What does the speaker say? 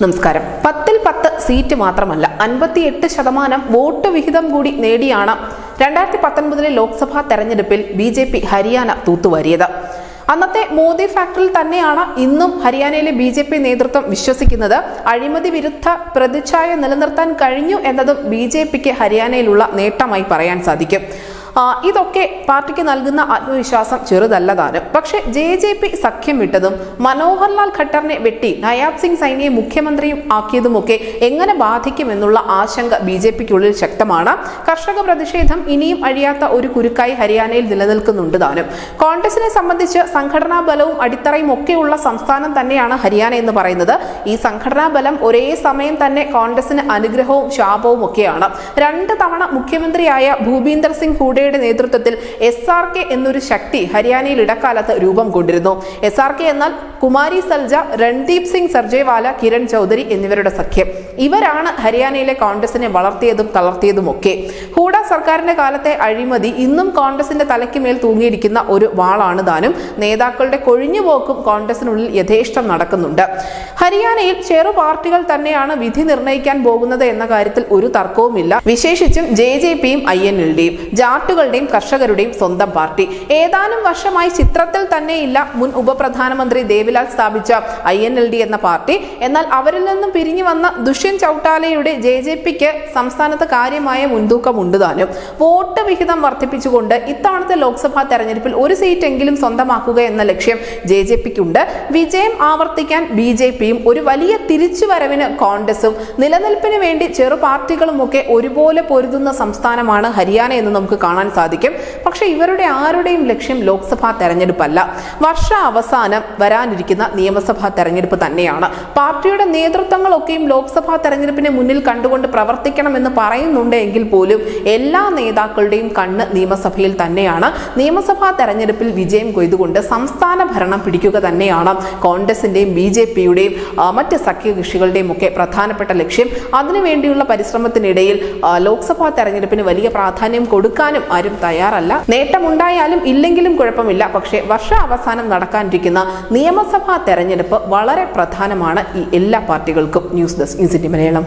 നമസ്കാരം. 10-10 സീറ്റ് മാത്രമല്ല 58% വോട്ട് വിഹിതം കൂടി നേടിയാണ് 2019 ലോക്സഭാ തെരഞ്ഞെടുപ്പിൽ BJP ഹരിയാന തൂത്തുവാരിയത്. അന്നത്തെ മോദി ഫാക്ടറിൽ തന്നെയാണ് ഇന്നും ഹരിയാനയിലെ BJP നേതൃത്വം വിശ്വസിക്കുന്നത്. അഴിമതി വിരുദ്ധ പ്രതിച്ഛായ നിലനിർത്താൻ കഴിഞ്ഞു എന്നതും BJPക്ക് ഹരിയാനയിലുള്ള നേട്ടമായി പറയാൻ സാധിക്കും. ഇതൊക്കെ പാർട്ടിക്ക് നൽകുന്ന ആത്മവിശ്വാസം ചെറുതല്ലതാനും. പക്ഷെ JJP സഖ്യം വിട്ടതും മനോഹർലാൽ ഖട്ടറിനെ വെട്ടി നയാബ് സിംഗ് സൈനിയെ മുഖ്യമന്ത്രിയും ആക്കിയതുമൊക്കെ എങ്ങനെ ബാധിക്കുമെന്നുള്ള ആശങ്ക BJPക്കുള്ളിൽ ശക്തമാണ്. കർഷക പ്രതിഷേധം ഇനിയും അഴിയാത്ത ഒരു കുരുക്കായി ഹരിയാനയിൽ നിലനിൽക്കുന്നുണ്ട് താനും. കോൺഗ്രസിനെ സംബന്ധിച്ച് സംഘടനാ ബലവും അടിത്തറയും ഒക്കെയുള്ള സംസ്ഥാനം തന്നെയാണ് ഹരിയാന എന്ന് പറയുന്നത്. ഈ സംഘടനാ ബലം ഒരേ സമയം തന്നെ കോൺഗ്രസിന് അനുഗ്രഹവും ശാപവും ഒക്കെയാണ്. 2 തവണ മുഖ്യമന്ത്രിയായ ഭൂപീന്ദർ സിംഗ് ഹൂഡ നേതൃത്വത്തിൽ SRK എന്നൊരു ശക്തി ഹരിയാനയിൽ ഇടക്കാലത്ത് രൂപം കൊണ്ടിരുന്നു. SRK എന്നാൽ കുമാരി സൽജ, രൺദീപ് സിംഗ് സർജേവാല, കിരൺ ചൗധരി എന്നിവരുടെ സഖ്യം. ഇവരാണ് ഹരിയാനയിലെ കോൺഗ്രസിനെ വളർത്തിയതും തളർത്തിയതുമൊക്കെ. ഹൂഡ സർക്കാരിന്റെ കാലത്തെ അഴിമതി ഇന്നും കോൺഗ്രസിന്റെ തലയ്ക്ക് മേൽ തൂങ്ങിയിരിക്കുന്ന ഒരു വാളാണ് താനും. നേതാക്കളുടെ കൊഴിഞ്ഞുപോക്കും കോൺഗ്രസിനുള്ളിൽ യഥേഷ്ടം നടക്കുന്നുണ്ട്. ഹരിയാനയിൽ ചെറു പാർട്ടികൾ തന്നെയാണ് വിധി നിർണ്ണയിക്കാൻ പോകുന്നത് എന്ന കാര്യത്തിൽ ഒരു തർക്കവുമില്ല. വിശേഷിച്ചും JJPയും INLDയും ജാട്ടുകളുടെയും കർഷകരുടെയും സ്വന്തം പാർട്ടി. ഏതാനും വർഷമായി ചിത്രത്തിൽ തന്നെയില്ല മുൻ ഉപപ്രധാനമന്ത്രി ദേവിലാൽ സ്ഥാപിച്ച INLD എന്ന പാർട്ടി. എന്നാൽ അവരിൽ നിന്നും പിരിഞ്ഞു വന്ന ദുഷ്യന്ത് ചൗട്ടാലയുടെ JJPക്ക് സംസ്ഥാനത്ത് കാര്യമായ മുൻതൂക്കമുണ്ട് താനും. വോട്ട് വിഹിതം വർദ്ധിപ്പിച്ചുകൊണ്ട് ഇത്തവണത്തെ ലോക്സഭാ തെരഞ്ഞെടുപ്പിൽ ഒരു സീറ്റെങ്കിലും സ്വന്തമാക്കുക എന്ന ലക്ഷ്യം JJPക്കുണ്ട്. വിജയം ആവർത്തിക്കാൻ BJPയും ഒരു വലിയ തിരിച്ചുവരവിന് കോൺഗ്രസും നിലനിൽപ്പിന് വേണ്ടി ചെറു പാർട്ടികളുമൊക്കെ ഒരുപോലെ പൊരുതുന്ന സംസ്ഥാനമാണ് ഹരിയാന എന്ന് നമുക്ക് കാണാൻ സാധിക്കും. പക്ഷെ ഇവരുടെ ആരുടെയും ലക്ഷ്യം ലോക്സഭാ തെരഞ്ഞെടുപ്പല്ല, വർഷ അവസാനം വരാനിരിക്കുന്ന നിയമസഭാ തെരഞ്ഞെടുപ്പ് തന്നെയാണ്. പാർട്ടിയുടെ നേതൃത്വങ്ങളൊക്കെയും ലോക്സഭാ തെരഞ്ഞെടുപ്പിനെ മുന്നിൽ കണ്ടുകൊണ്ട് പ്രവർത്തിക്കണമെന്ന് പറയുന്നുണ്ട് എങ്കിൽ പോലും എല്ലാ നേതാക്കളുടെയും കണ്ണ് നിയമസഭയിൽ തന്നെയാണ്. നിയമസഭാ തെരഞ്ഞെടുപ്പിൽ വിജയം കൊയ്തുകൊണ്ട് സംസ്ഥാന ഭരണം പിടിക്കുക തന്നെയാണ് കോൺഗ്രസിന്റെയും BJPയുടെയും മറ്റ് സഖ്യകക്ഷികളുടെയും ഒക്കെ പ്രധാനപ്പെട്ട ലക്ഷ്യം. അതിനുവേണ്ടിയുള്ള പരിശ്രമത്തിനിടയിൽ ലോക്സഭാ തെരഞ്ഞെടുപ്പിന് വലിയ പ്രാധാന്യം കൊടുക്കാനും ആരും തയ്യാറല്ല. നേട്ടമുണ്ടായാലും ഇല്ലെങ്കിലും കുഴപ്പമില്ല. പക്ഷേ വർഷ അവസാനം നടക്കാനിരിക്കുന്ന നിയമസഭാ തെരഞ്ഞെടുപ്പ് വളരെ പ്രധാനമാണ് ഈ എല്ലാ പാർട്ടികൾക്കും. News desk news India Malayalam.